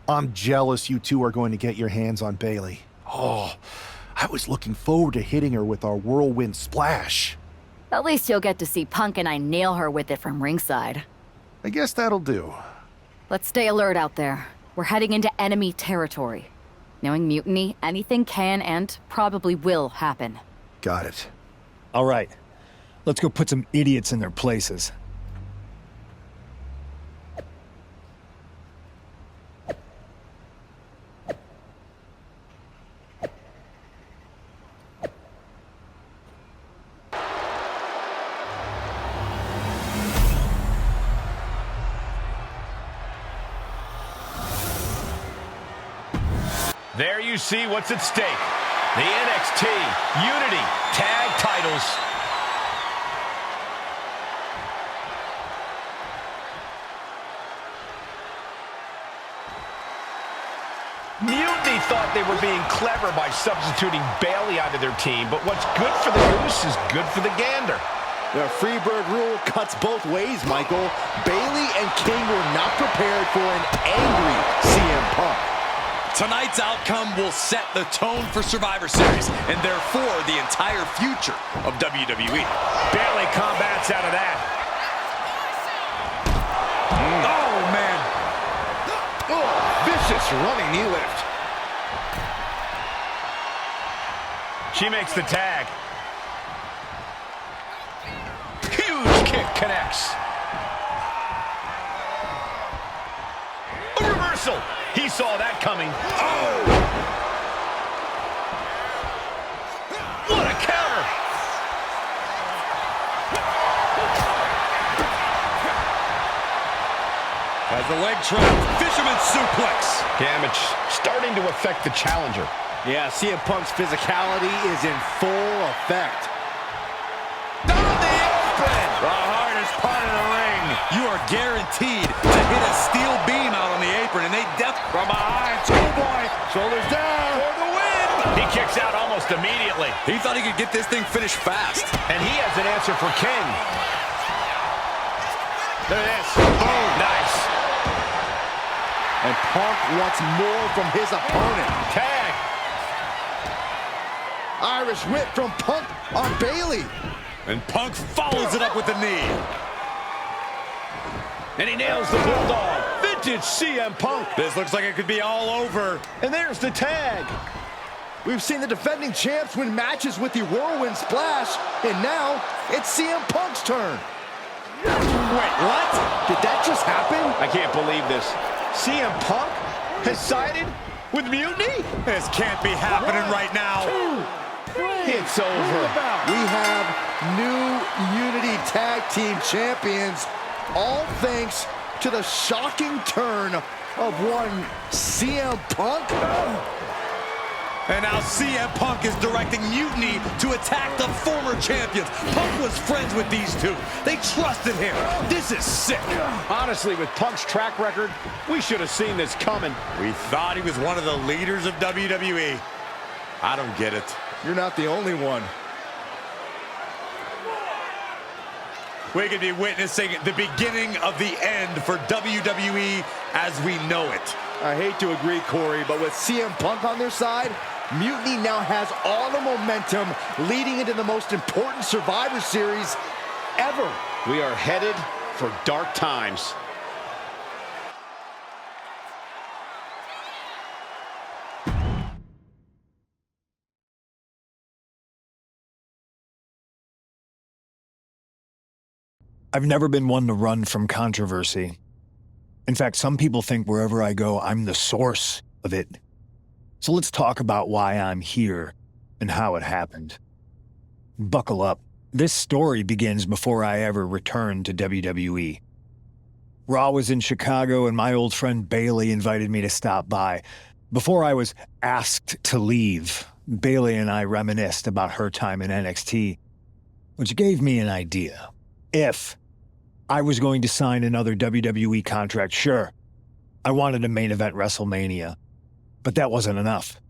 I'm jealous you two are going to get your hands on Bailey. Oh, I was looking forward to hitting her with our whirlwind splash. At least you'll get to see Punk and I nail her with it from ringside. I guess that'll do. Let's stay alert out there. We're heading into enemy territory. Knowing mutiny, anything can and probably will happen. Got it. All right. Let's go put some idiots in their places. There you see what's at stake. The NXT Unity Tag Titles. Mutiny thought they were being clever by substituting Bailey onto their team, but what's good for the goose is good for the gander. The Freebird rule cuts both ways, Michael. Bailey and King were not prepared for an angry CM Punk. Tonight's outcome will set the tone for Survivor Series, and therefore the entire future of WWE. Bailey combats out of that. Oh, man. Oh, vicious running knee lift. She makes the tag. Huge kick connects. A reversal. He saw that coming. Oh! What a counter! As the leg trap, fisherman suplex. Damage starting to affect the challenger. Yeah, CM Punk's physicality is in full effect. Down the apron! The hardest part of the ring. You are guaranteed to hit a steel beam out on the apron, and they from behind. Schoolboy, shoulders down. For the win! He kicks out almost immediately. He thought he could get this thing finished fast. And he has an answer for King. There it is. Boom. Nice. And Punk wants more from his opponent. Tag. Irish whip from Punk on Bailey. And Punk follows it up with the knee. And he nails the Bulldog. Vintage CM Punk. This looks like it could be all over. And there's the tag. We've seen the defending champs win matches with the whirlwind splash, and now it's CM Punk's turn. Wait, what? Did that just happen? I can't believe this. CM Punk has sided with Mutiny? This can't be happening right now. It's over. We have new Unity Tag Team Champions, all thanks to the shocking turn of one CM Punk. And now CM Punk is directing Mutiny to attack the former champions. Punk was friends with these two. They trusted him. This is sick. Honestly, with Punk's track record, we should have seen this coming. We thought he was one of the leaders of WWE. I don't get it. You're not the only one. We could be witnessing the beginning of the end for WWE as we know it. I hate to agree, Corey, but with CM Punk on their side, Mutiny now has all the momentum leading into the most important Survivor Series ever. We are headed for dark times. I've never been one to run from controversy. In fact, some people think wherever I go, I'm the source of it. So let's talk about why I'm here and how it happened. Buckle up. This story begins before I ever returned to WWE. Raw was in Chicago and my old friend Bailey invited me to stop by. Before I was asked to leave, Bailey and I reminisced about her time in NXT, which gave me an idea. If I was going to sign another WWE contract, sure, I wanted to main event WrestleMania, but that wasn't enough.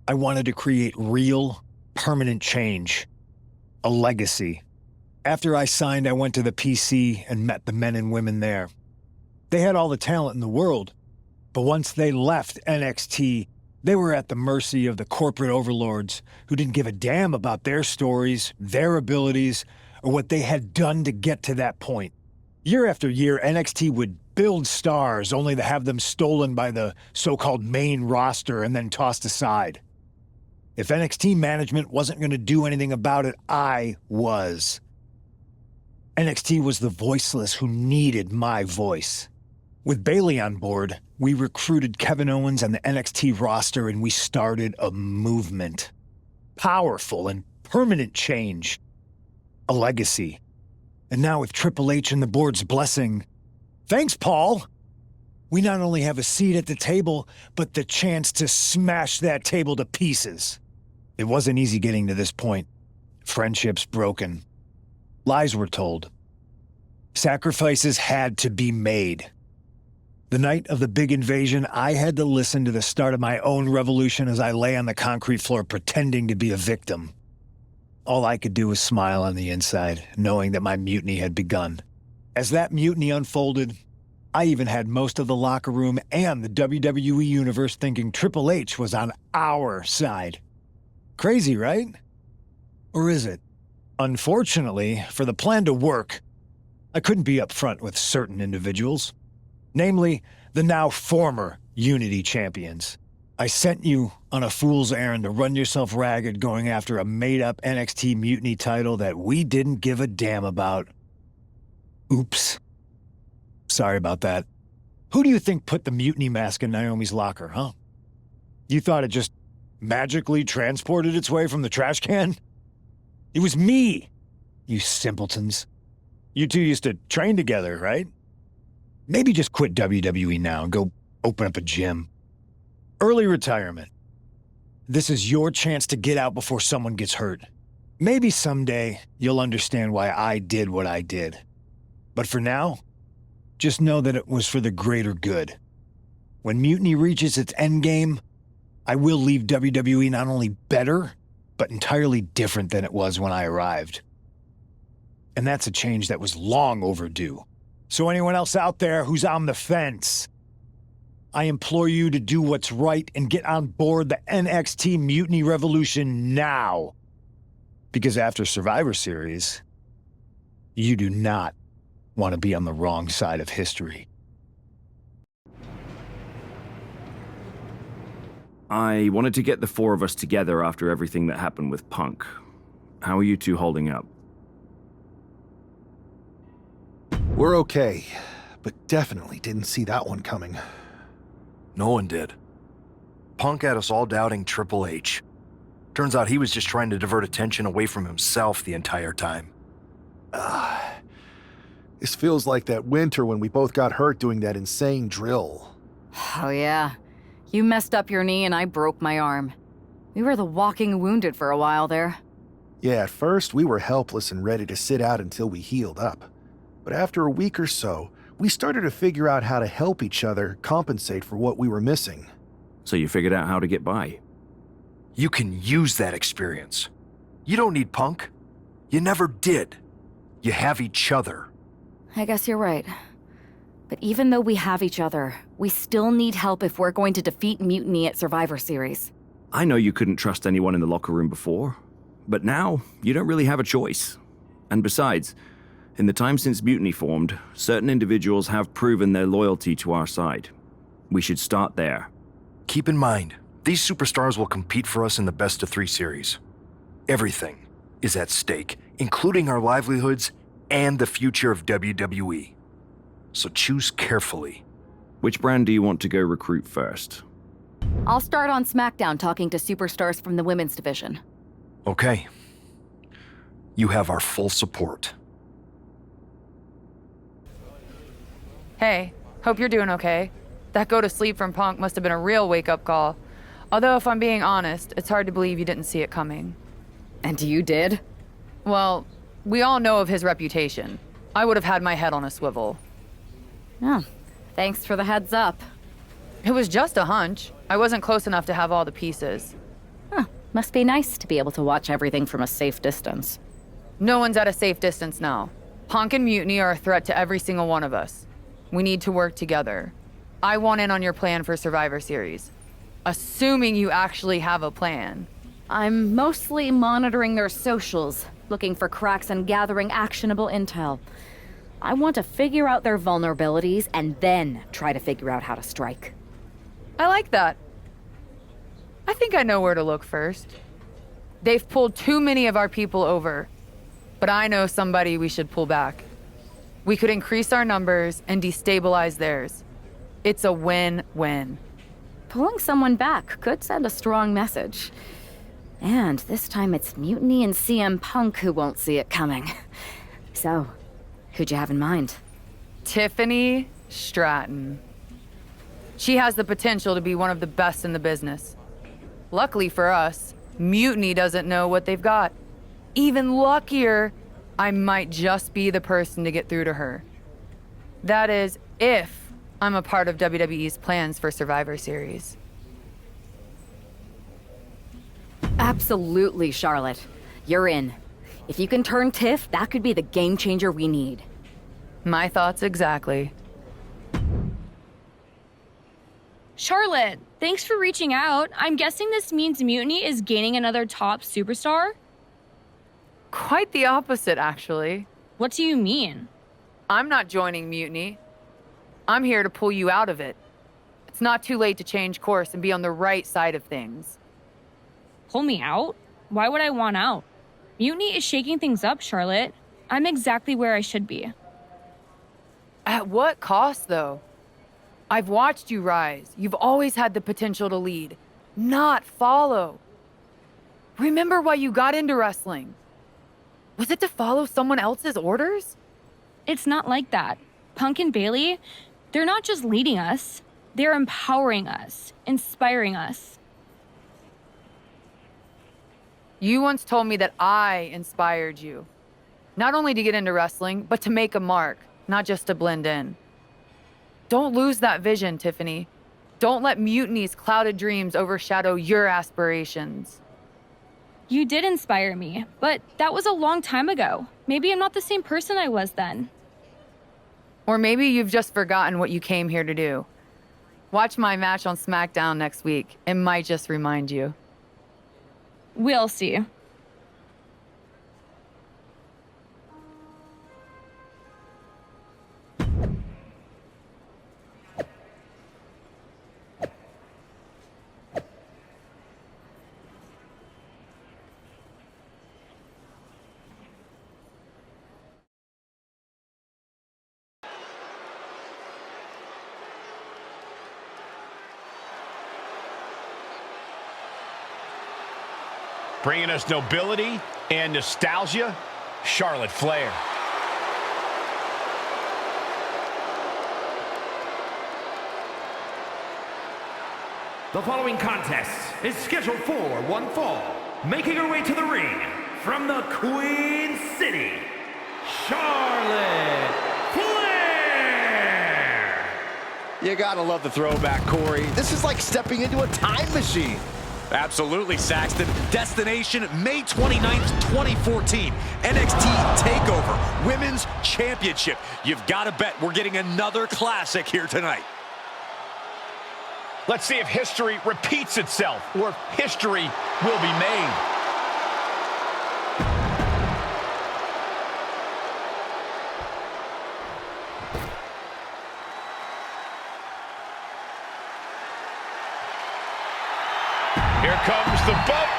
I wanted to create real, permanent change, a legacy. After I signed, I went to the PC and met the men and women there. They had all the talent in the world, But once they left NXT, they were at the mercy of the corporate overlords who didn't give a damn about their stories, their abilities, or what they had done to get to that point. Year after year, NXT would build stars only to have them stolen by the so-called main roster and then tossed aside. If NXT management wasn't going to do anything about it, I was. NXT was the voiceless who needed my voice. With Bayley on board, we recruited Kevin Owens and the NXT roster, and we started a movement. Powerful and permanent change. A legacy. And now with Triple H and the board's blessing, thanks, Paul! We not only have a seat at the table, but the chance to smash that table to pieces. It wasn't easy getting to this point. Friendships broken. Lies were told. Sacrifices had to be made. The night of the big invasion, I had to listen to the start of my own revolution as I lay on the concrete floor pretending to be a victim. All I could do was smile on the inside, knowing that my mutiny had begun. As that mutiny unfolded, I even had most of the locker room and the WWE Universe thinking Triple H was on our side. Crazy, right? Or is it? Unfortunately, for the plan to work, I couldn't be upfront with certain individuals. Namely, the now former Unity champions. I sent you on a fool's errand to run yourself ragged going after a made-up NXT Mutiny title that we didn't give a damn about. Oops. Sorry about that. Who do you think put the Mutiny mask in Naomi's locker, huh? You thought it just magically transported its way from the trash can? It was me, you simpletons. You two used to train together, right? Maybe just quit WWE now and go open up a gym. Early retirement. This is your chance to get out before someone gets hurt. Maybe someday you'll understand why I did what I did. But for now, just know that it was for the greater good. When Mutiny reaches its endgame, I will leave WWE not only better, but entirely different than it was when I arrived. And that's a change that was long overdue. So anyone else out there who's on the fence, I implore you to do what's right and get on board the NXT Mutiny Revolution now. Because after Survivor Series, you do not want to be on the wrong side of history. I wanted to get the four of us together after everything that happened with Punk. How are you two holding up? We're okay, but definitely didn't see that one coming. No one did. Punk had us all doubting Triple H. Turns out he was just trying to divert attention away from himself the entire time. This feels like that winter when we both got hurt doing that insane drill. Oh yeah. You messed up your knee and I broke my arm. We were the walking wounded for a while there. Yeah, at first we were helpless and ready to sit out until we healed up. But after a week or so, we started to figure out how to help each other compensate for what we were missing. So you figured out how to get by? You can use that experience. You don't need Punk. You never did. You have each other. I guess you're right. But even though we have each other, we still need help if we're going to defeat Mutiny at Survivor Series. I know you couldn't trust anyone in the locker room before, but now you don't really have a choice. And besides, in the time since Mutiny formed, certain individuals have proven their loyalty to our side. We should start there. Keep in mind, these superstars will compete for us in the best-of-3 series. Everything is at stake, including our livelihoods and the future of WWE. So choose carefully. Which brand do you want to go recruit first? I'll start on SmackDown talking to superstars from the women's division. Okay. You have our full support. Hey, hope you're doing okay. That go to sleep from Punk must have been a real wake-up call. Although, if I'm being honest, it's hard to believe you didn't see it coming. And you did? Well, we all know of his reputation. I would have had my head on a swivel. Oh, thanks for the heads up. It was just a hunch. I wasn't close enough to have all the pieces. Huh, must be nice to be able to watch everything from a safe distance. No one's at a safe distance now. Punk and Mutiny are a threat to every single one of us. We need to work together. I want in on your plan for Survivor Series. Assuming you actually have a plan. I'm mostly monitoring their socials, looking for cracks and gathering actionable intel. I want to figure out their vulnerabilities and then try to figure out how to strike. I like that. I think I know where to look first. They've pulled too many of our people over, but I know somebody we should pull back. We could increase our numbers and destabilize theirs. It's a win-win. Pulling someone back could send a strong message. And this time it's Mutiny and CM Punk who won't see it coming. So, who'd you have in mind? Tiffany Stratton. She has the potential to be one of the best in the business. Luckily for us, Mutiny doesn't know what they've got. Even luckier, I might just be the person to get through to her. That is, if I'm a part of WWE's plans for Survivor Series. Absolutely, Charlotte. You're in. If you can turn Tiff, that could be the game changer we need. My thoughts exactly. Charlotte, thanks for reaching out. I'm guessing this means Mutiny is gaining another top superstar? Quite the opposite, actually. What do you mean? I'm not joining Mutiny. I'm here to pull you out of it. It's not too late to change course and be on the right side of things. Pull me out? Why would I want out? Mutiny is shaking things up, Charlotte. I'm exactly where I should be. At what cost, though? I've watched you rise. You've always had the potential to lead, not follow. Remember why you got into wrestling? Was it to follow someone else's orders? It's not like that. Punk and Bailey, they're not just leading us. They're empowering us, inspiring us. You once told me that I inspired you. Not only to get into wrestling, but to make a mark, not just to blend in. Don't lose that vision, Tiffany. Don't let Mutiny's clouded dreams overshadow your aspirations. You did inspire me, but that was a long time ago. Maybe I'm not the same person I was then. Or maybe you've just forgotten what you came here to do. Watch my match on SmackDown next week. It might just remind you. We'll see. Bringing us nobility and nostalgia, Charlotte Flair. The following contest is scheduled for one fall. Making her way to the ring from the Queen City, Charlotte Flair! You gotta love the throwback, Corey. This is like stepping into a time machine. Absolutely, Saxton. Destination May 29th, 2014. NXT TakeOver Women's Championship. You've got to bet we're getting another classic here tonight. Let's see if history repeats itself or if history will be made. Here comes the bump.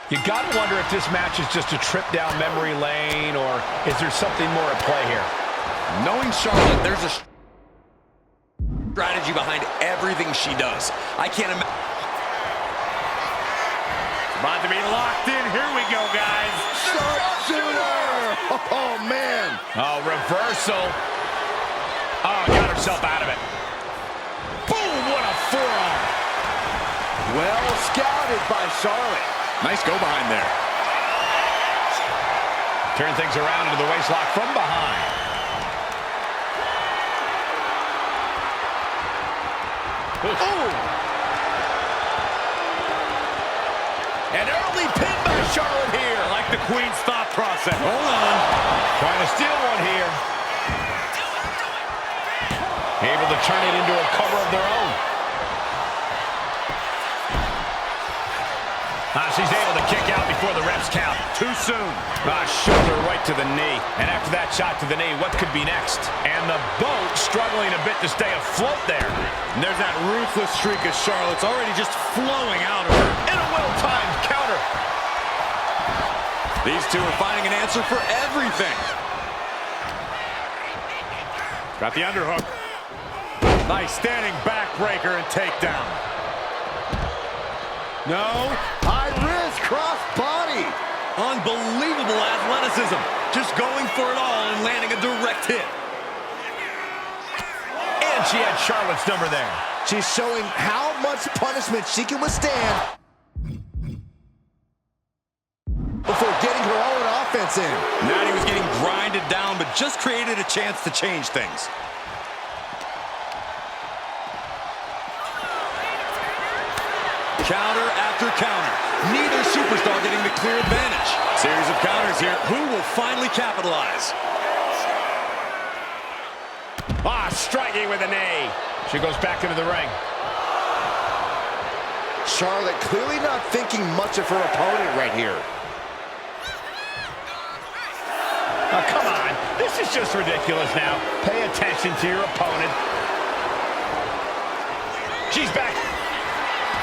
You got to wonder if this match is just a trip down memory lane, or is there something more at play here? Knowing Charlotte, there's a strategy behind everything she does. I can't imagine. About to be locked in. Here we go, guys. Sharpshooter! Oh, man. Oh, reversal. Oh, got herself out of it. Boom, what a forearm. Well scouted by Charlotte. Nice go behind there. Turn things around into the waistlock from behind. Oh! An early pin by Charlotte here. I like the Queen's thought process. Hold on. Trying to steal one here. Able to turn it into a cover of their own. She's able to kick out before the refs count. Too soon. Shoulder right to the knee. And after that shot to the knee, what could be next? And the boat struggling a bit to stay afloat there. And there's that ruthless streak of Charlotte's already just flowing out of her. And a well-timed counter. These two are finding an answer for everything. Got the underhook. Nice standing backbreaker and takedown. No. High risk, cross body. Unbelievable athleticism. Just going for it all and landing a direct hit. And she had Charlotte's number there. She's showing how much punishment she can withstand before getting her own offense in. Natty was getting grinded down, but just created a chance to change things. Counter after counter. Neither superstar getting the clear advantage. Series of counters here. Who will finally capitalize? Striking with a knee. She goes back into the ring. Charlotte clearly not thinking much of her opponent right here. Oh, come on. This is just ridiculous now. Pay attention to your opponent. She's back.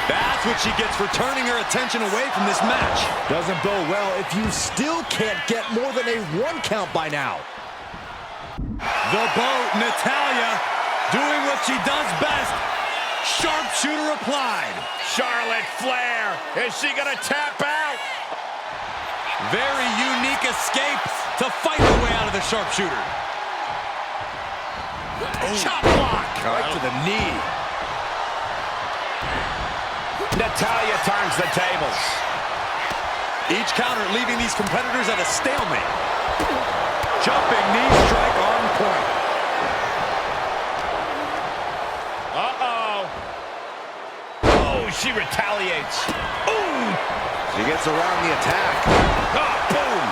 That's what she gets for turning her attention away from this match. Doesn't bode well if you still can't get more than a 1 count by now. The boat, Natalya, doing what she does best. Sharpshooter applied. Charlotte Flair. Is she going to tap out? Very unique escape to fight her way out of the sharpshooter. Chop block. Right to the knee. Natalya turns the tables. Each counter leaving these competitors at a stalemate. Jumping knee strike on point. Uh-oh. Oh, she retaliates. Ooh. She gets around the attack. Boom.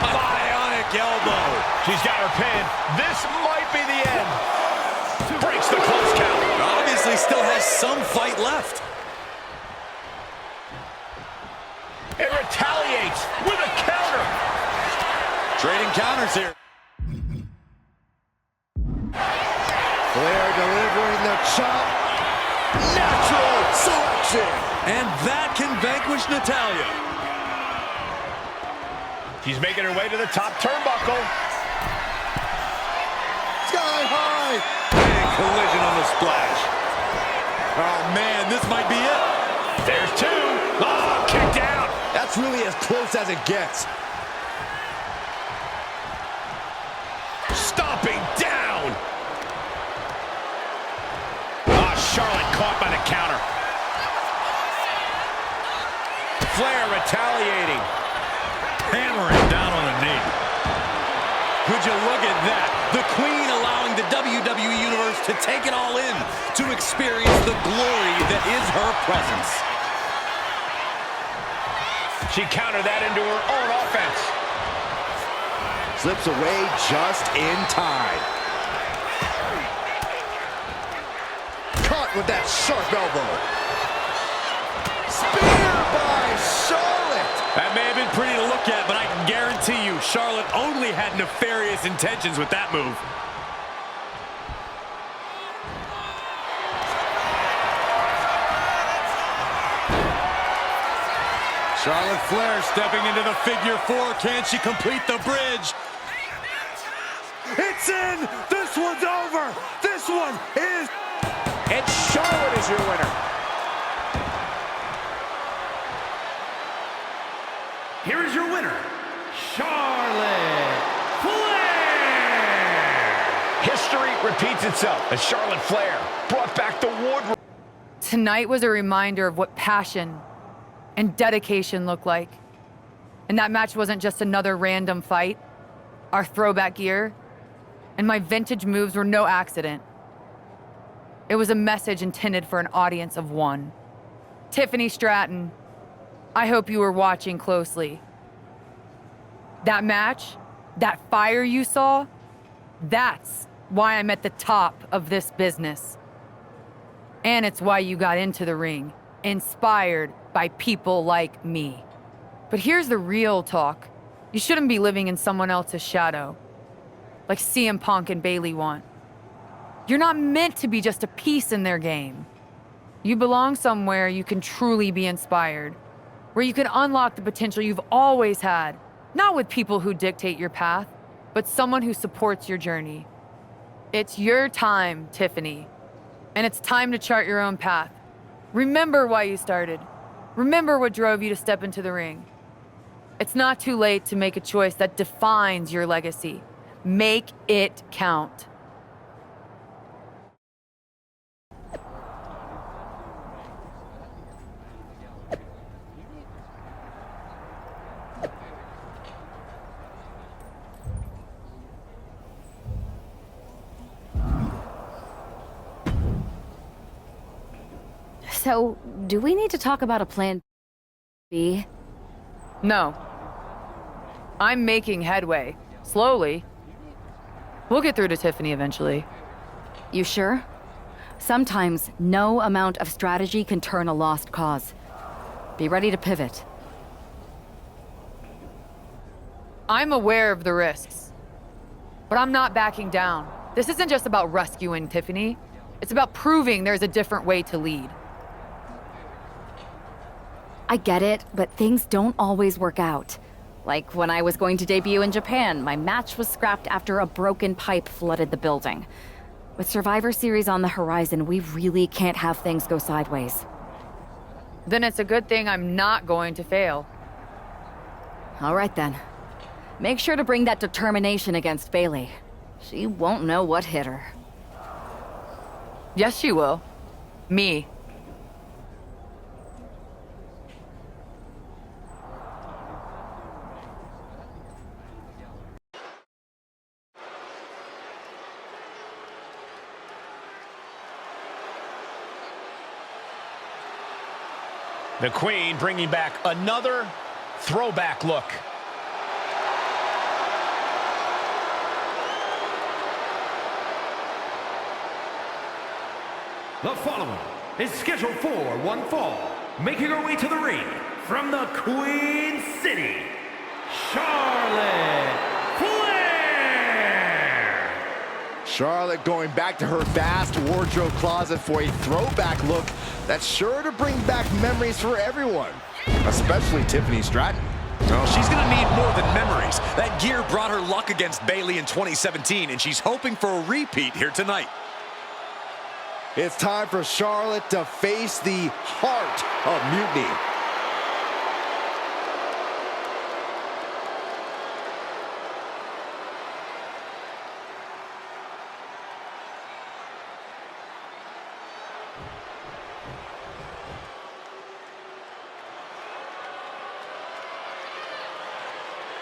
Bionic elbow. She's got her pin. This might be the end. Breaks the close count. Obviously still has some fight left. It retaliates with a counter. Trading counters here. Flair delivering the chop. Natural selection. And that can vanquish Natalya. She's making her way to the top turnbuckle. Sky high. Big collision on the splash. Oh, man, this might be it. There's two. Kick down. That's really as close as it gets. Stomping down. Charlotte caught by the counter. Flair retaliating. Hammering down on the knee. Would you look at that? The Queen allowing the WWE Universe to take it all in, to experience the glory that is her presence. She countered that into her own offense. Slips away just in time. Caught with that sharp elbow. Spear by Charlotte. That may have been pretty to look at, but I can guarantee you Charlotte only had nefarious intentions with that move. Charlotte Flair stepping into the figure four. Can she complete the bridge? It's in! This one's over! This one is... And Charlotte is your winner. Here is your winner, Charlotte Flair! History repeats itself as Charlotte Flair brought back the wardrobe. Tonight was a reminder of what passion and dedication look like. And that match wasn't just another random fight. Our throwback gear and my vintage moves were no accident. It was a message intended for an audience of one. Tiffany Stratton, I hope you were watching closely. That match, that fire you saw, that's why I'm at the top of this business. And it's why you got into the ring, inspired by people like me. But here's the real talk. You shouldn't be living in someone else's shadow, like CM Punk and Bayley want. You're not meant to be just a piece in their game. You belong somewhere you can truly be inspired, where you can unlock the potential you've always had, not with people who dictate your path, but someone who supports your journey. It's your time, Tiffany, and it's time to chart your own path. Remember why you started. Remember what drove you to step into the ring. It's not too late to make a choice that defines your legacy. Make it count. So, do we need to talk about a plan B? No. I'm making headway. Slowly. We'll get through to Tiffany eventually. You sure? Sometimes no amount of strategy can turn a lost cause. Be ready to pivot. I'm aware of the risks, but I'm not backing down. This isn't just about rescuing Tiffany. It's about proving there's a different way to lead. I get it, but things don't always work out. Like when I was going to debut in Japan, my match was scrapped after a broken pipe flooded the building. With Survivor Series on the horizon, we really can't have things go sideways. Then it's a good thing I'm not going to fail. All right then. Make sure to bring that determination against Bayley. She won't know what hit her. Yes, she will. Me. The Queen bringing back another throwback look. The following is scheduled for one fall, making her way to the ring from the Queen City, Charlotte Flair! Charlotte going back to her vast wardrobe closet for a throwback look that's sure to bring back memories for everyone, especially Tiffany Stratton. Well, she's going to need more than memories. That gear brought her luck against Bayley in 2017, and she's hoping for a repeat here tonight. It's time for Charlotte to face the heart of Mutiny.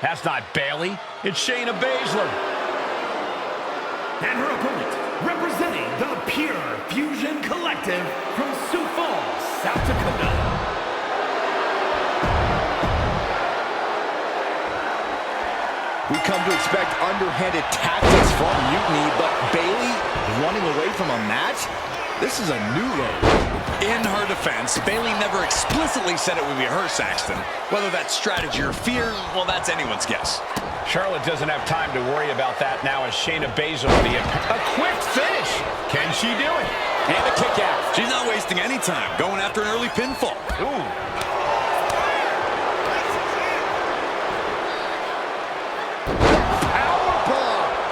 That's not Bayley. It's Shayna Baszler. And her opponent, representing the Pure Fusion Collective from Sioux Falls, South Dakota. We come to expect underhanded tactics from Mutiny, but Bayley running away from a match? This is a new low. In her defense, Bayley never explicitly said it would be her, Saxton. Whether that's strategy or fear, well, that's anyone's guess. Charlotte doesn't have time to worry about that now as Shayna Baszler a quick finish. Can she do it? And a kick out. She's not wasting any time going after an early pinfall. Ooh.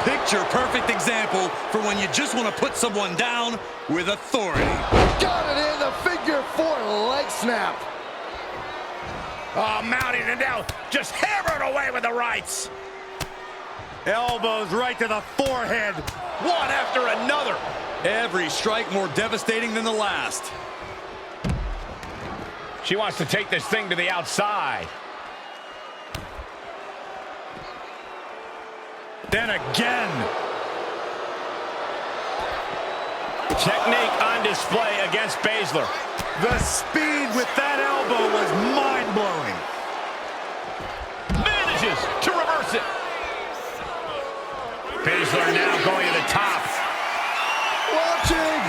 Picture-perfect example for when you just want to put someone down with authority. Got it in the figure four leg snap. Oh, mounting it down. Just hammered away with the rights. Elbows right to the forehead. One after another. Every strike more devastating than the last. She wants to take this thing to the outside. Then again. Technique on display against Baszler. The speed with that elbow was mind-blowing. Manages to reverse it. Baszler now going to the top. Watching.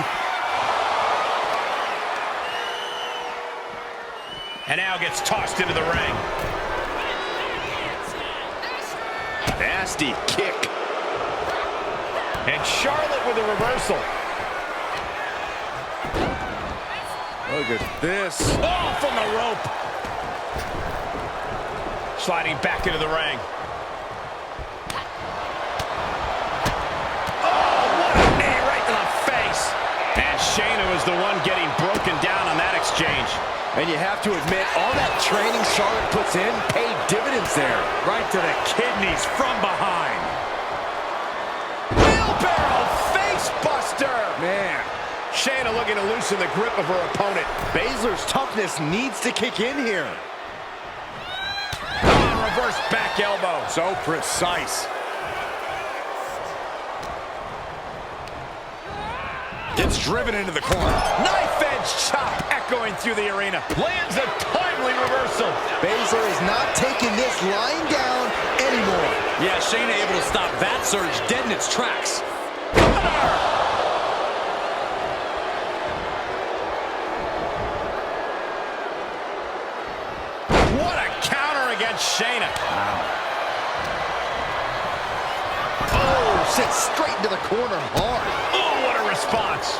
And now gets tossed into the ring. Nasty kick. And Charlotte with a reversal. Look at this. Oh, from the rope. Sliding back into the ring. Oh, what a knee right to the face. And Shayna was the one getting broken down on that exchange. And you have to admit, all that training Charlotte puts in paid dividends there. Right to the kidneys from behind. Wheelbarrow face buster. Man. Shayna looking to loosen the grip of her opponent. Baszler's toughness needs to kick in here. Oh, reverse back elbow. So precise. Gets driven into the corner. Knife edge chop echoing through the arena. Lands a timely reversal. Baszler is not taking this lying down anymore. Yeah, Shayna able to stop that surge dead in its tracks. What a counter against Shayna. Wow. Oh, sent straight into the corner hard. Oh, what a response.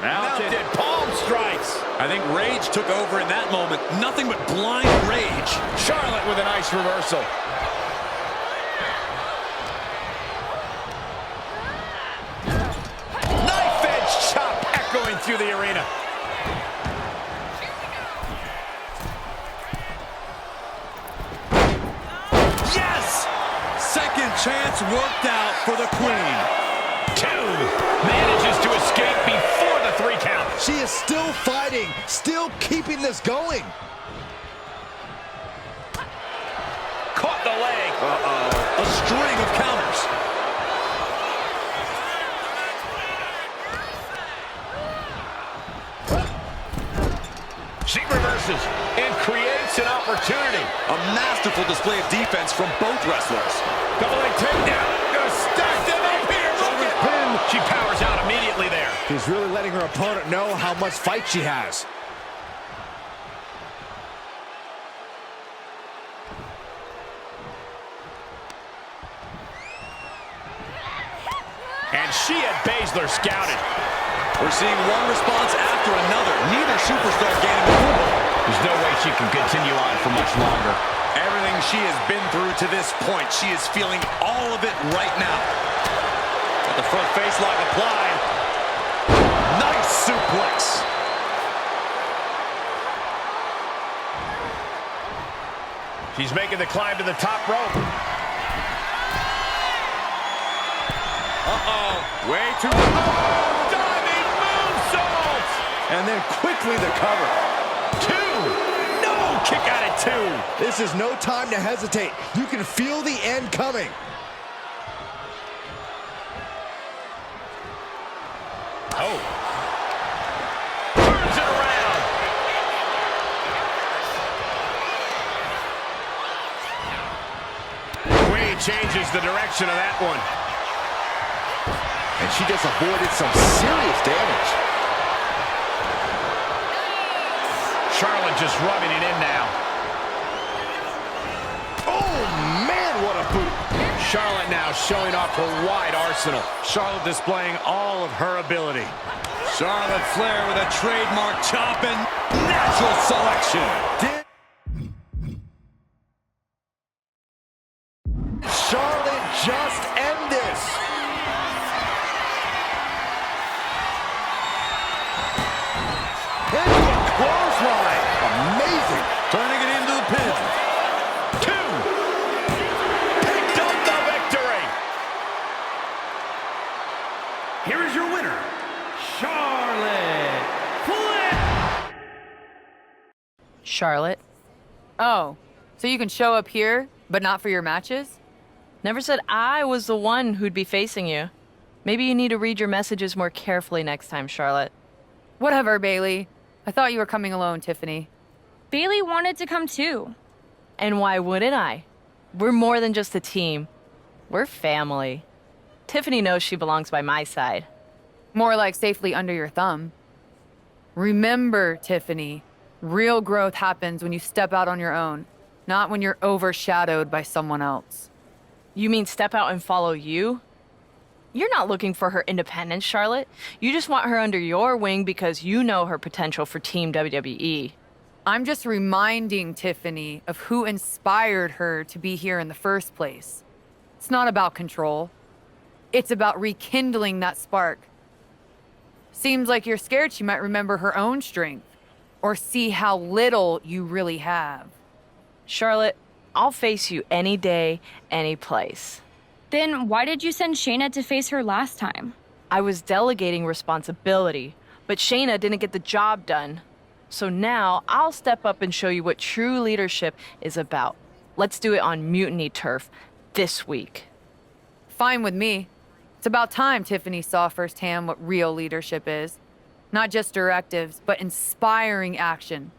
Mounted palm strikes. I think rage took over in that moment. Nothing but blind rage. Charlotte with a nice reversal. Knife edge chop echoing through the arena. Yes! Second chance worked out for the Queen. 2. Manages to escape before the 3 count. She is still fighting, still keeping this going. Caught the leg. A string of counters. She reverses and creates an opportunity. A masterful display of defense from both wrestlers. Double leg takedown. Gonna stack them up here. Look at pin. She powers out immediately there. She's really letting her opponent know how much fight she has. And she had Baszler scouted. We're seeing one response after another. Neither superstar gaining the football. There's no way she can continue on for much longer. Everything she has been through to this point, she is feeling all of it right now. Got the front face lock applied. Nice suplex. She's making the climb to the top rope. Uh-oh. Way too... Diving moonsault! And then quickly the cover. 2. No! Kick out at 2. This is no time to hesitate. You can feel the end coming. Oh. Turns it around. Queen changes the direction of that one. And she just avoided some serious damage. Charlotte just rubbing it in now. Oh, man, what a boot. Charlotte now showing off her wide arsenal. Charlotte displaying all of her ability. Charlotte Flair with a trademark chop and natural selection. Charlotte just end this. Into a clothesline. Amazing. Turning it into the pin. 2. Picked up the victory. Here is your winner, Charlotte Flair. Charlotte? Oh, so you can show up here, but not for your matches? Never said I was the one who'd be facing you. Maybe you need to read your messages more carefully next time, Charlotte. Whatever, Bailey. I thought you were coming alone, Tiffany. Bailey wanted to come too. And why wouldn't I? We're more than just a team. We're family. Tiffany knows she belongs by my side. More like safely under your thumb. Remember, Tiffany, real growth happens when you step out on your own, not when you're overshadowed by someone else. You mean step out and follow you? You're not looking for her independence, Charlotte. You just want her under your wing because you know her potential for Team WWE. I'm just reminding Tiffany of who inspired her to be here in the first place. It's not about control. It's about rekindling that spark. Seems like you're scared she might remember her own strength or see how little you really have. Charlotte, I'll face you any day, any place. Then why did you send Shayna to face her last time? I was delegating responsibility, but Shayna didn't get the job done. So now I'll step up and show you what true leadership is about. Let's do it on Mutiny turf this week. Fine with me. It's about time Tiffany saw firsthand what real leadership is. Not just directives, but inspiring action.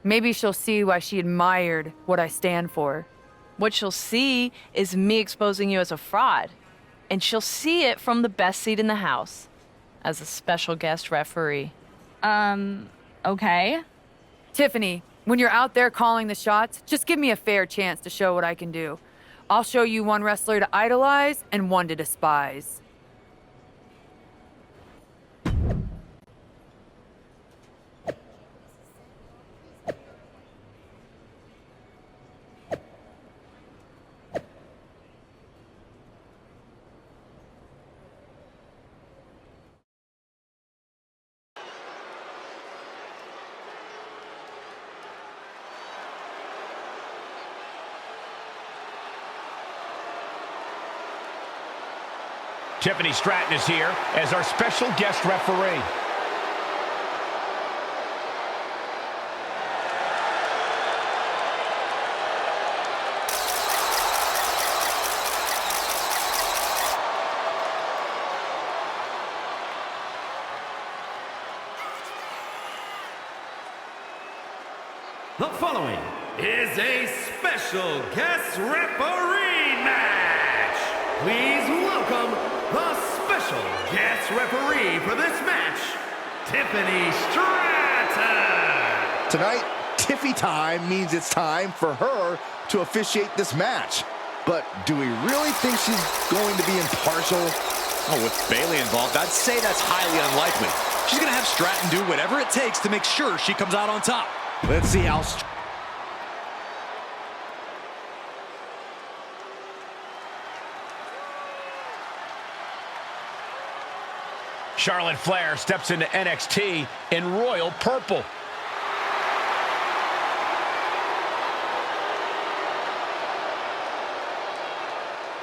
Maybe she'll see why she admired what I stand for. What she'll see is me exposing you as a fraud. And she'll see it from the best seat in the house, as a special guest referee. Okay. Tiffany, when you're out there calling the shots, just give me a fair chance to show what I can do. I'll show you one wrestler to idolize and one to despise. Tiffany Stratton is here as our special guest referee. The following is a special guest referee match. Please welcome the special guest referee for this match, Tiffany Stratton. Tonight, Tiffy time means it's time for her to officiate this match. But do we really think she's going to be impartial? Oh, with Bailey involved, I'd say that's highly unlikely. She's going to have Stratton do whatever it takes to make sure she comes out on top. Let's see how... Charlotte Flair steps into NXT in royal purple.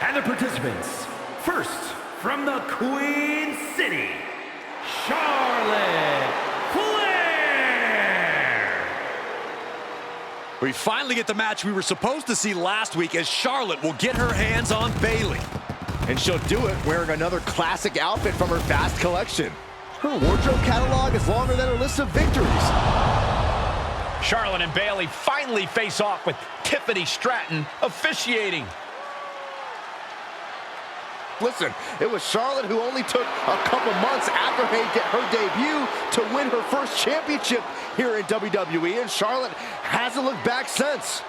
And the participants, first from the Queen City, Charlotte Flair. We finally get the match we were supposed to see last week as Charlotte will get her hands on Bailey. And she'll do it wearing another classic outfit from her vast collection. Her wardrobe catalog is longer than her list of victories. Charlotte and Bailey finally face off with Tiffany Stratton officiating. Listen, it was Charlotte who only took a couple months after her debut to win her first championship here in WWE, and Charlotte hasn't looked back since.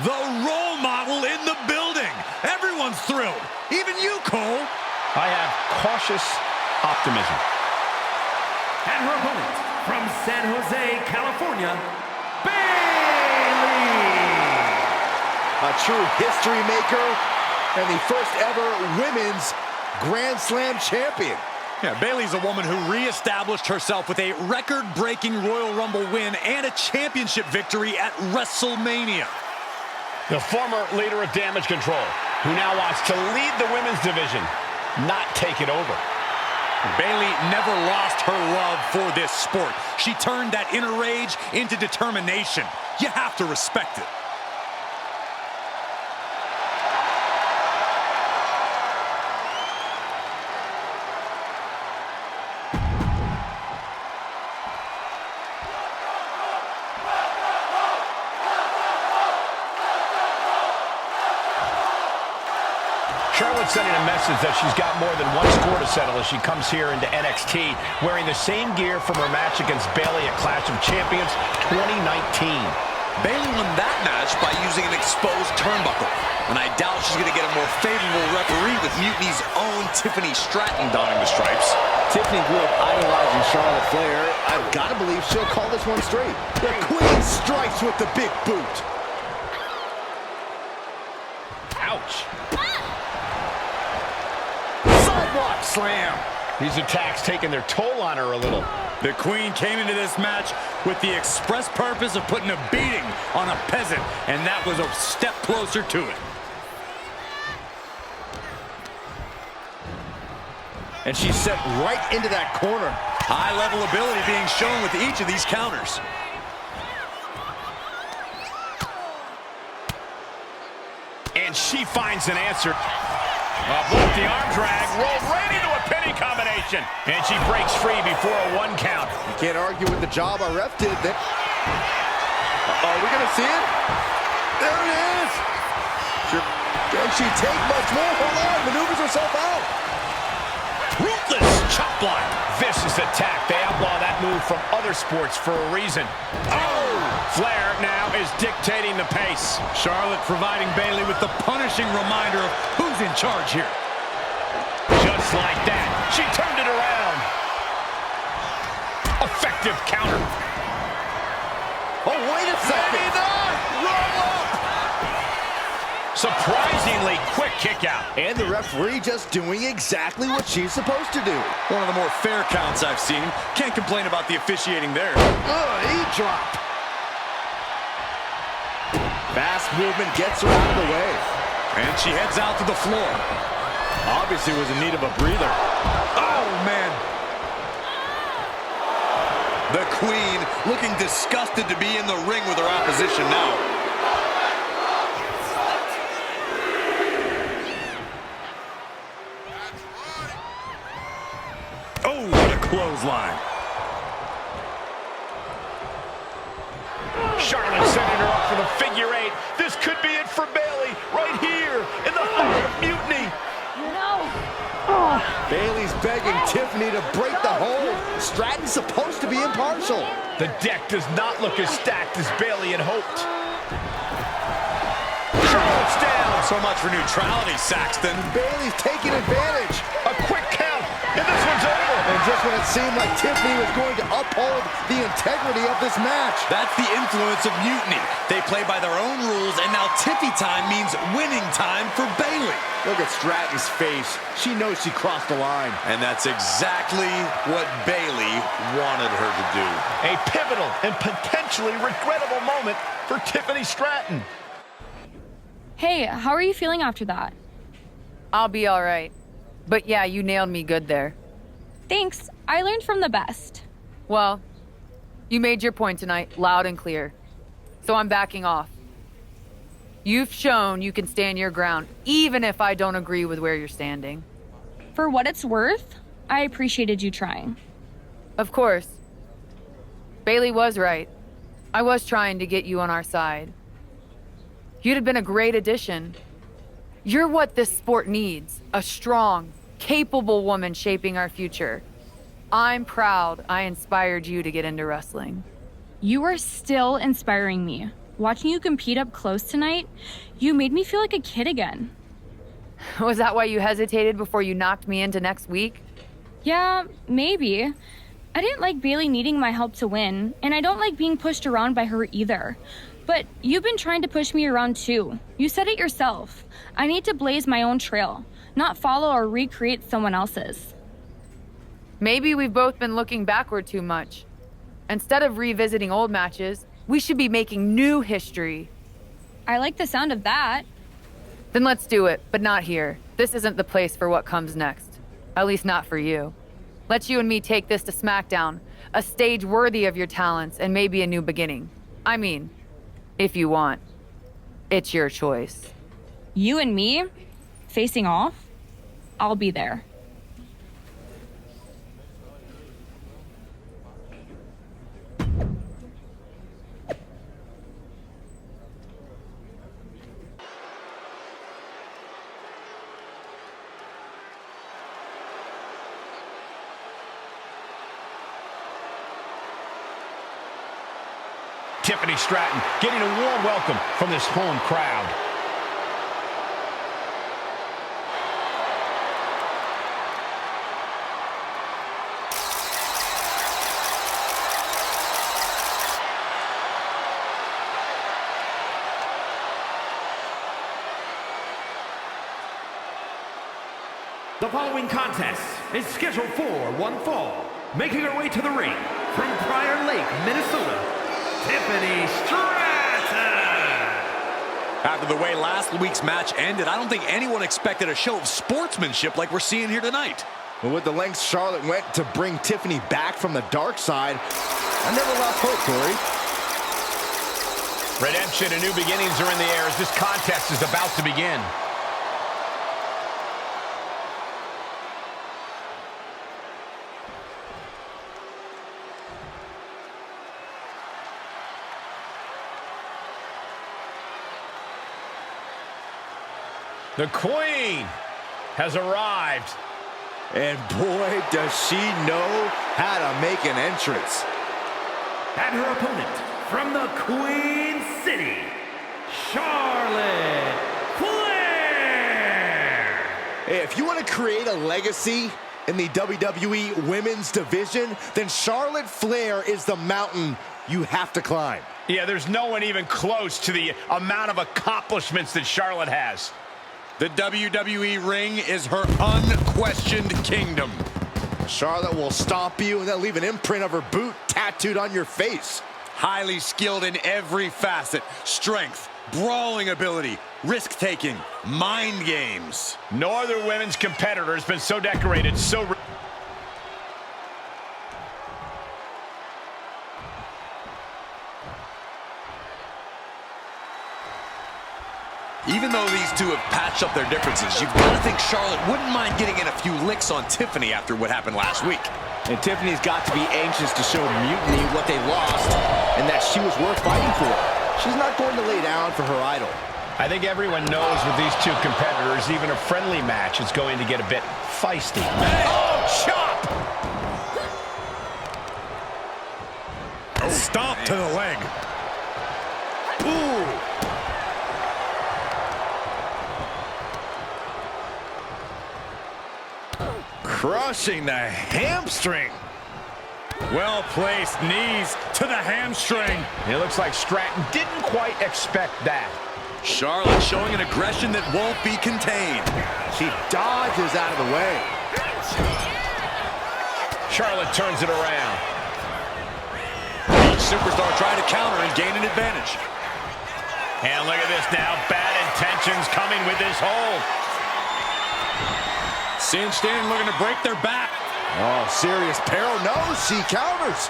The role model in the building. Everyone's thrilled. Even you, Cole. I have cautious optimism. And her opponent from San Jose, California, Bailey. A true history maker and the first ever women's Grand Slam champion. Yeah, Bailey's a woman who reestablished herself with a record-breaking Royal Rumble win and a championship victory at WrestleMania. The former leader of Damage Control, who now wants to lead the women's division. not take it over. Bayley never lost her love for this sport. She turned that inner rage into determination. You have to respect it. Charlotte's sending a message that she's got more than one score to settle as she comes here into NXT wearing the same gear from her match against Bayley at Clash of Champions 2019. Bayley won that match by using an exposed turnbuckle, and I doubt she's going to get a more favorable referee with Mutiny's own Tiffany Stratton donning the stripes. Tiffany grew up idolizing Charlotte Flair. I've got to believe she'll call this one straight. The Queen strikes with the big boot. Ouch. Sidewalk slam. These attacks taking their toll on her a little. The Queen came into this match with the express purpose of putting a beating on a peasant, and that was a step closer to it. And she's set right into that corner. High-level ability being shown with each of these counters. And she finds an answer. Both the arm drag, rolled right into a pinning combination. And she breaks free before a 1 count. You can't argue with the job our ref did. Are we going to see it? There it is. Sure. Can she take much more? Hold on, maneuvers herself out. Ruthless chop block. Vicious attack. They outlaw that move from other sports for a reason. Oh! Flair now is dictating the pace. Charlotte providing Bayley with the punishing reminder of who's in charge here. Just like that, she turned it around. Effective counter. Oh, wait a second. Maybe not. Roll up. Surprisingly quick kick out. And the referee just doing exactly what she's supposed to do. One of the more fair counts I've seen. Can't complain about the officiating there. He dropped. Fast movement gets her out of the way. And she heads out to the floor. Obviously was in need of a breather. Oh, man. The Queen looking disgusted to be in the ring with her opposition now. Oh, what a clothesline. Charlotte setting her up for the figure 8. This could be it for Bayley right here in the heart of Mutiny. No. Bayley's begging Tiffany to break the hold. Stratton's supposed to be impartial. The deck does not look as stacked as Bayley had hoped. Charlotte's down. So much for neutrality, Saxton. Bayley's taking advantage. A quick count, and this one's over. And just when it seemed like Tiffany was going to uphold the integrity of this match. That's the influence of Mutiny. They play by their own rules, and now Tiffy time means winning time for Bayley. Look at Stratton's face. She knows she crossed the line. And that's exactly what Bayley wanted her to do. A pivotal and potentially regrettable moment for Tiffany Stratton. Hey, how are you feeling after that? I'll be all right. But yeah, you nailed me good there. Thanks. I learned from the best. Well, you made your point tonight, loud and clear. So I'm backing off. You've shown you can stand your ground, even if I don't agree with where you're standing. For what it's worth, I appreciated you trying. Of course. Bayley was right. I was trying to get you on our side. You'd have been a great addition. You're what this sport needs, a strong, capable woman shaping our future. I'm proud I inspired you to get into wrestling. You are still inspiring me. Watching you compete up close tonight, you made me feel like a kid again. Was that why you hesitated before you knocked me into next week? Yeah, maybe. I didn't like Bayley needing my help to win, and I don't like being pushed around by her either. But you've been trying to push me around too. You said it yourself. I need to blaze my own trail, not follow or recreate someone else's. Maybe we've both been looking backward too much. Instead of revisiting old matches, we should be making new history. I like the sound of that. Then let's do it, but not here. This isn't the place for what comes next. At least not for you. Let's you and me take this to SmackDown. A stage worthy of your talents and maybe a new beginning. I mean, if you want. It's your choice. You and me? Facing off? I'll be there. Tiffany Stratton getting a warm welcome from this home crowd. The following contest is scheduled for one fall. Making her way to the ring from Prior Lake, Minnesota, Tiffany Stratton. After the way last week's match ended, I don't think anyone expected a show of sportsmanship like we're seeing here tonight. But with the lengths Charlotte went to bring Tiffany back from the dark side, I never lost hope, Corey. Redemption and new beginnings are in the air as this contest is about to begin. The Queen has arrived. And boy, does she know how to make an entrance. And her opponent from the Queen City, Charlotte Flair. Hey, if you want to create a legacy in the WWE Women's Division, then Charlotte Flair is the mountain you have to climb. Yeah, there's no one even close to the amount of accomplishments that Charlotte has. The WWE ring is her unquestioned kingdom. Charlotte will stomp you and then leave an imprint of her boot tattooed on your face. Highly skilled in every facet. Strength, brawling ability, risk-taking, mind games. No other women's competitor has been so decorated, so... Even though these two have patched up their differences, you've got to think Charlotte wouldn't mind getting in a few licks on Tiffany after what happened last week. And Tiffany's got to be anxious to show Mutiny what they lost and that she was worth fighting for. She's not going to lay down for her idol. I think everyone knows with these two competitors, even a friendly match is going to get a bit feisty. Oh, chop! Stomp to the leg. Ooh! Crushing the hamstring. Well-placed knees to the hamstring. It looks like Stratton didn't quite expect that. Charlotte showing an aggression that won't be contained. She dodges out of the way. Charlotte turns it around. Each superstar trying to counter and gain an advantage. And look at this now. Bad intentions coming with this hold. Cinched in, looking to break their back. Oh, serious peril. No, she counters.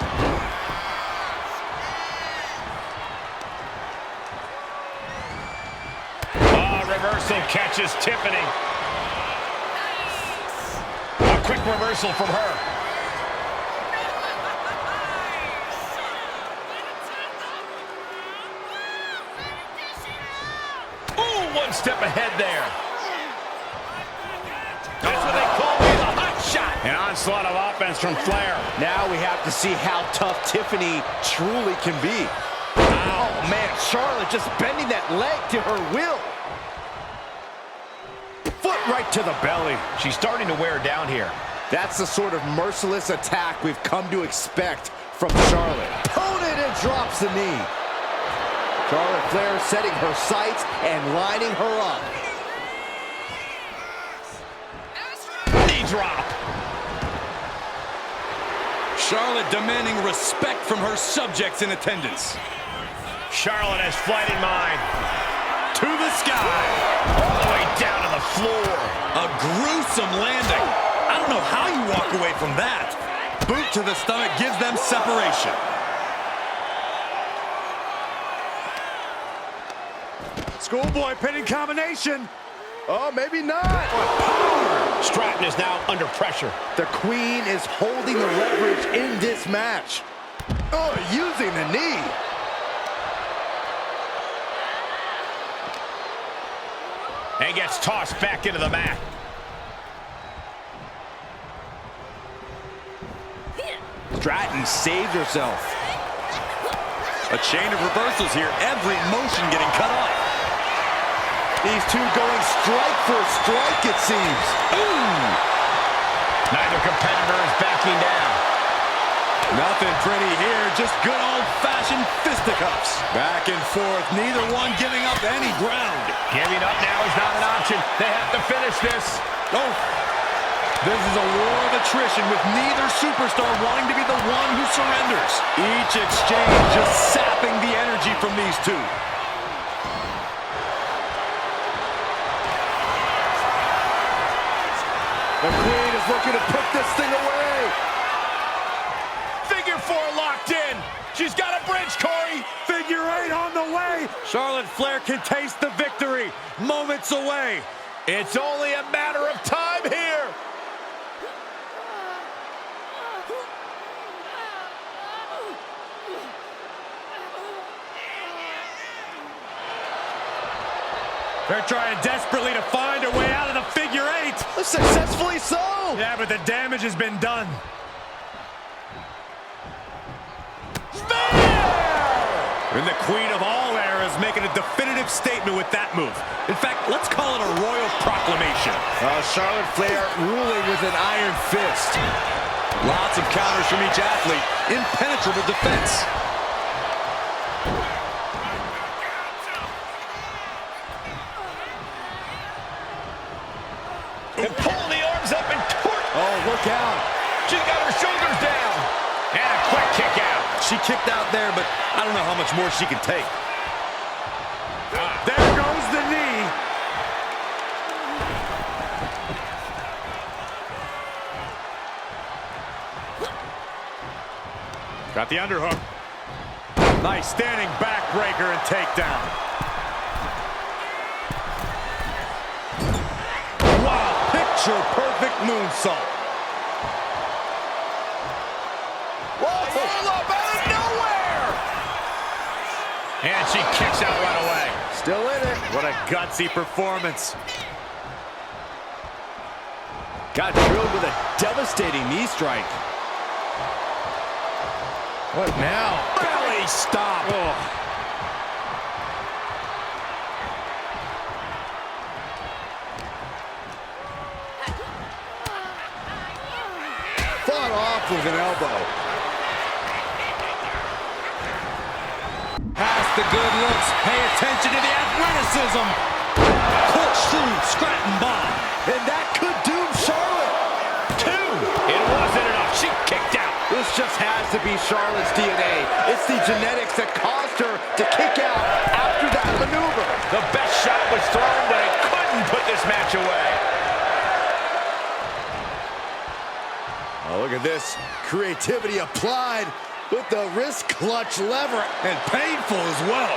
Oh, reversal catches Tiffany. A quick reversal from her. Ooh, one step ahead there. That's what they call me, the hot shot. An onslaught of offense from Flair. Now we have to see how tough Tiffany truly can be. Oh, man, Charlotte just bending that leg to her will. Foot right to the belly. She's starting to wear down here. That's the sort of merciless attack we've come to expect from Charlotte. Opponent and drops the knee. Charlotte Flair setting her sights and lining her up. Drop. Charlotte demanding respect from her subjects in attendance. Charlotte has flight in mind. To the sky. All the way down to the floor. A gruesome landing. I don't don't know how you walk away from that. Boot to the stomach gives them separation. Schoolboy pinning combination. Oh, maybe not. Stratton is now under pressure. The Queen is holding the leverage in this match. Oh, using the knee. And gets tossed back into the mat. Stratton saved herself. A chain of reversals here. Every motion getting cut off. These two going strike for strike, it seems. Ooh! Neither competitor is backing down. Nothing pretty here, just good old-fashioned fisticuffs. Back and forth, neither one giving up any ground. Giving up now is not an option. They have to finish this. Oh! This is a war of attrition with neither superstar wanting to be the one who surrenders. Each exchange just sapping the energy from these two. The Queen is looking to put this thing away. Figure four locked in. She's got a bridge, Corey. Figure eight on the way. Charlotte Flair can taste the victory. Moments away. It's only a matter of time here. They're trying desperately to find a way out of the figure eight. Successfully so. Yeah, but the damage has been done. And the Queen of all eras making a definitive statement with that move. In fact, let's call it a royal proclamation. Charlotte Flair ruling with an iron fist. Lots of counters from each athlete. Impenetrable defense. And pulling the arms up and torque. Oh, look out. She's got her shoulders down. And a quick kick out. She kicked out there, but I don't know how much more she can take. There goes the knee. Got the underhook. Nice standing backbreaker and takedown. Wow, picture-perfect moonsault. And she kicks out right away. Still in it. What a gutsy performance. Got drilled with a devastating knee strike. What now? Belly stop. Oh. Fought off with an elbow. Past the good looks, pay attention to the athleticism. Corkscrew, Stratton bomb. And that could doom Charlotte. Two. It wasn't enough. She kicked out. This just has to be Charlotte's DNA. It's the genetics that caused her to kick out after that maneuver. The best shot was thrown, but it couldn't put this match away. Oh, look at this. Creativity applied with the wrist clutch lever. And painful as well.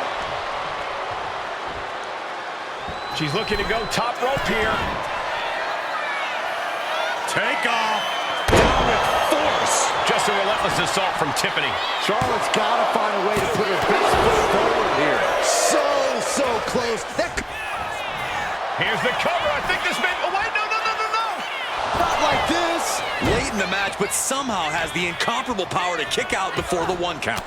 She's looking to go top rope here. Take off. Down with force. Just a relentless assault from Tiffany. Charlotte's got to find a way to put her best foot forward here. So close. Here's the cover. I think this may... Oh, wait, no. Not like this. Late in the match, but somehow has the incomparable power to kick out before the 1 count.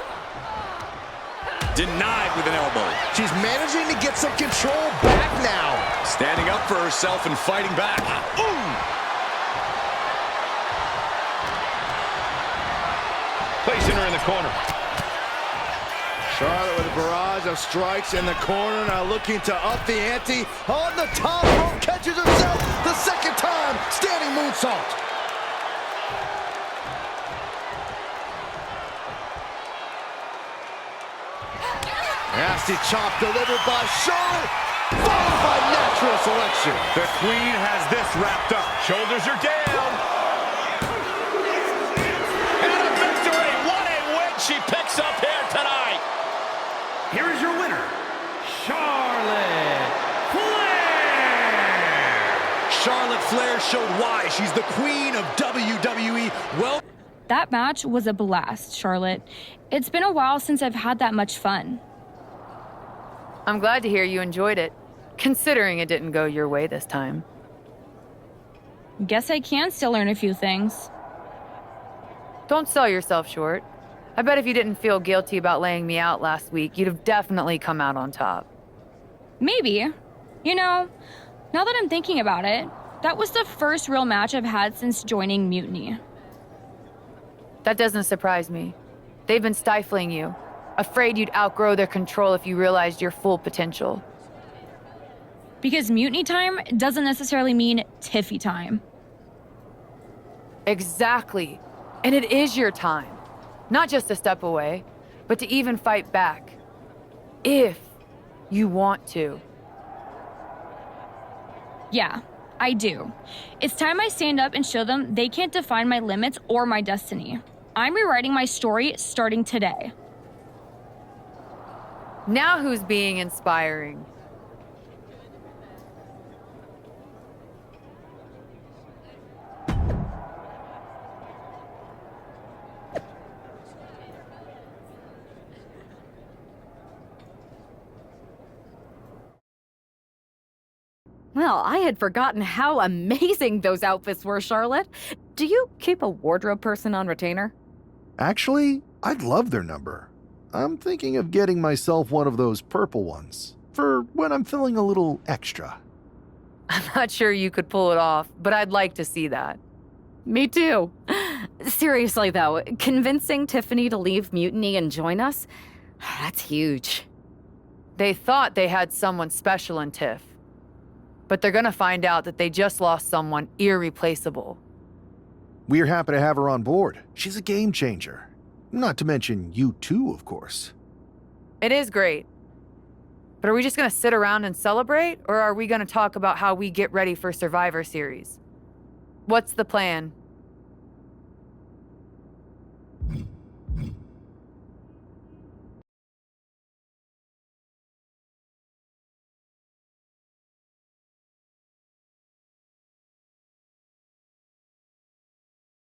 Denied with an elbow. She's managing to get some control back now. Standing up for herself and fighting back. Ooh! Placing her in the corner. Charlotte with a barrage of strikes in the corner, now looking to up the ante. On the top rope, catches herself the second time. Standing moonsault. Nasty chop delivered by Charlotte, followed by natural selection. The Queen has this wrapped up. Shoulders are down. showed why she's the queen of WWE. Well, That match was a blast, Charlotte. It's been a while since I've had that much fun. I'm glad to hear you enjoyed it, considering it didn't go your way this time. Guess I can still learn a few things. Don't sell yourself short. I bet if you didn't feel guilty about laying me out last week, you'd have definitely come out on top. Maybe. You know, now that I'm thinking about it, that was the first real match I've had since joining Mutiny. That doesn't surprise me. They've been stifling you, afraid you'd outgrow their control if you realized your full potential. Because Mutiny time doesn't necessarily mean Tiffy time. Exactly. And it is your time. Not just to step away, but to even fight back. If you want to. Yeah, I do. It's time I stand up and show them they can't define my limits or my destiny. I'm rewriting my story starting today. Now who's being inspiring? Well, I had forgotten how amazing those outfits were, Charlotte. Do you keep a wardrobe person on retainer? Actually, I'd love their number. I'm thinking of getting myself one of those purple ones for when I'm feeling a little extra. I'm not sure you could pull it off, but I'd like to see that. Me too. Seriously, though, convincing Tiffany to leave Mutiny and join us, that's huge. They thought they had someone special in Tiff, but they're gonna find out that they just lost someone irreplaceable. We're happy to have her on board. She's a game changer. Not to mention you too, of course. It is great. But are we just gonna sit around and celebrate, or are we gonna talk about how we get ready for Survivor Series? What's the plan?